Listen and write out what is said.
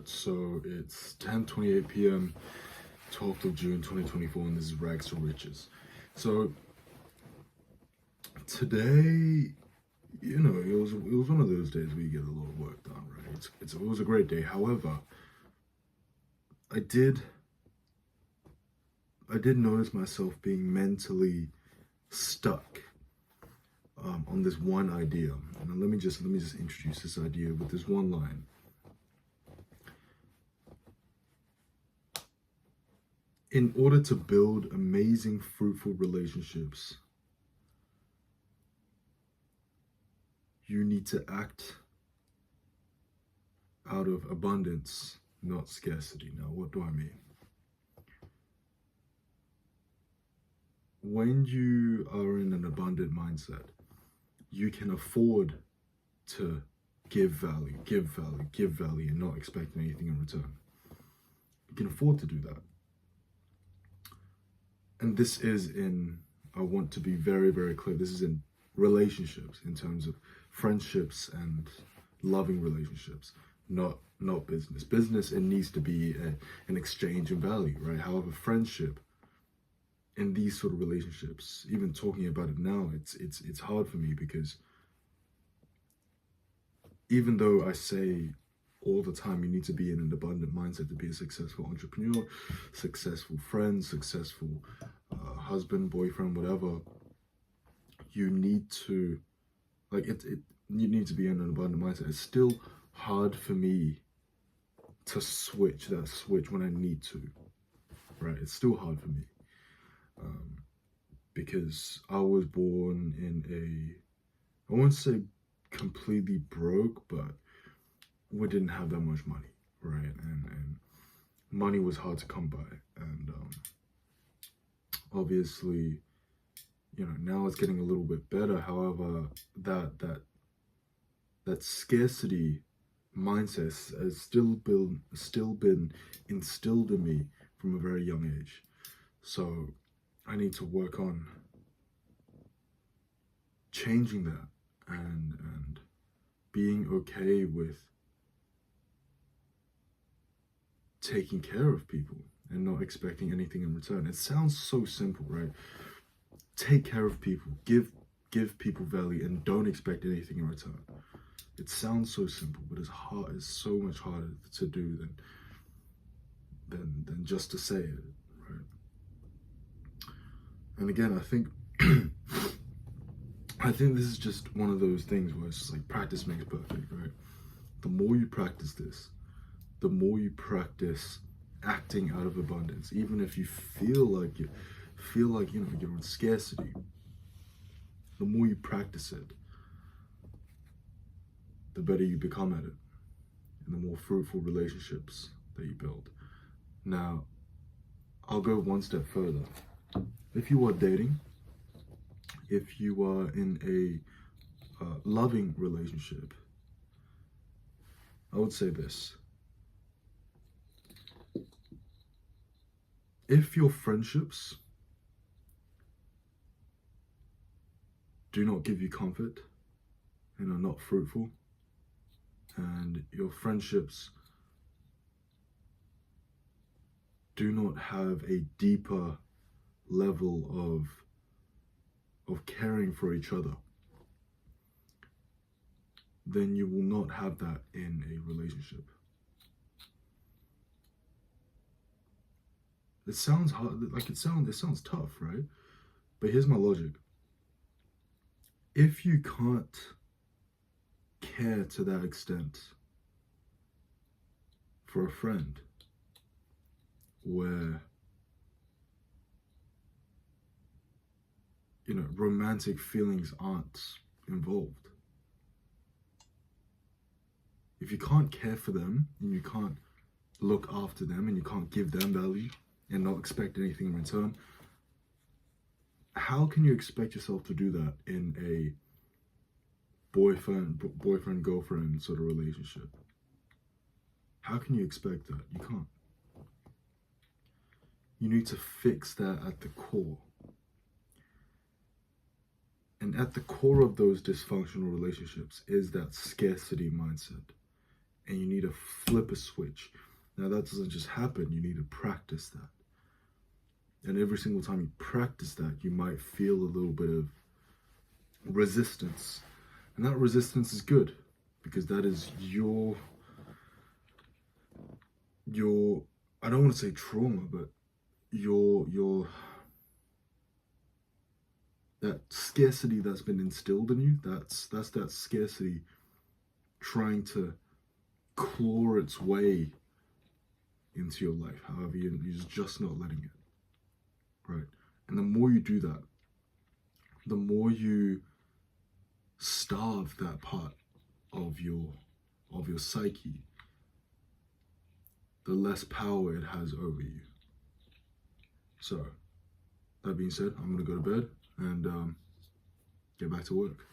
So it's 10:28 p.m., 12th of June 2024, and this is Rags2Riches. So today, it was one of those days where you get a lot of work done, right? It was a great day. However, I did notice myself being mentally stuck on this one idea. And let me just introduce this idea with this one line. In order to build amazing, fruitful relationships, you need to act out of abundance, not scarcity. Now, what do I mean? When you are in an abundant mindset, you can afford to give value, and not expect anything in return. You can afford to do that. And this is I want to be very, very clear, this is in relationships, in terms of friendships and loving relationships, not business. Business, it needs to be an exchange in value, right? However, friendship in these sort of relationships, even talking about it now, it's hard for me, because even though I say all the time you need to be in an abundant mindset to be a successful entrepreneur, successful friend, successful husband, boyfriend, whatever, you need to, you need to be in an abundant mindset. It's still hard for me to switch when I need to, right? It's still hard for me because I was born in I won't say completely broke, but we didn't have that much money, right? And money was hard to come by. And obviously, now it's getting a little bit better. However, that scarcity mindset has still been instilled in me from a very young age. So I need to work on changing that and being okay with taking care of people and not expecting anything in return. It sounds so simple, right? Take care of people, give people value, and don't expect anything in return. It sounds so simple, but it's hard. It's so much harder to do than just to say it, right? And again, I think this is just one of those things where it's just like practice makes perfect, right? The more you practice this, the more you practice acting out of abundance, even if you feel like you're in scarcity, the more you practice it, the better you become at it, and the more fruitful relationships that you build. Now, I'll go one step further. If you are dating, if you are in a loving relationship, I would say this. If your friendships do not give you comfort and are not fruitful, and your friendships do not have a deeper level of caring for each other, then you will not have that in a relationship. It sounds hard, it sounds tough, right? But here's my logic. If you can't care to that extent for a friend, where romantic feelings aren't involved, if you can't care for them and you can't look after them and you can't give them value and not expect anything in return, how can you expect yourself to do that in a boyfriend girlfriend sort of relationship? How can you expect that? You can't. You need to fix that at the core. And at the core of those dysfunctional relationships is that scarcity mindset. and you need to flip a switch. Now that doesn't just happen, you need to practice that. And every single time you practice that, you might feel a little bit of resistance. And that resistance is good, because that is your I don't want to say trauma, but your that scarcity that's been instilled in you, that's that scarcity trying to claw its way into your life. However, you're just not letting it, right? And the more you do that, the more you starve that part of your psyche, the less power it has over you. So, that being said, I'm gonna go to bed and get back to work.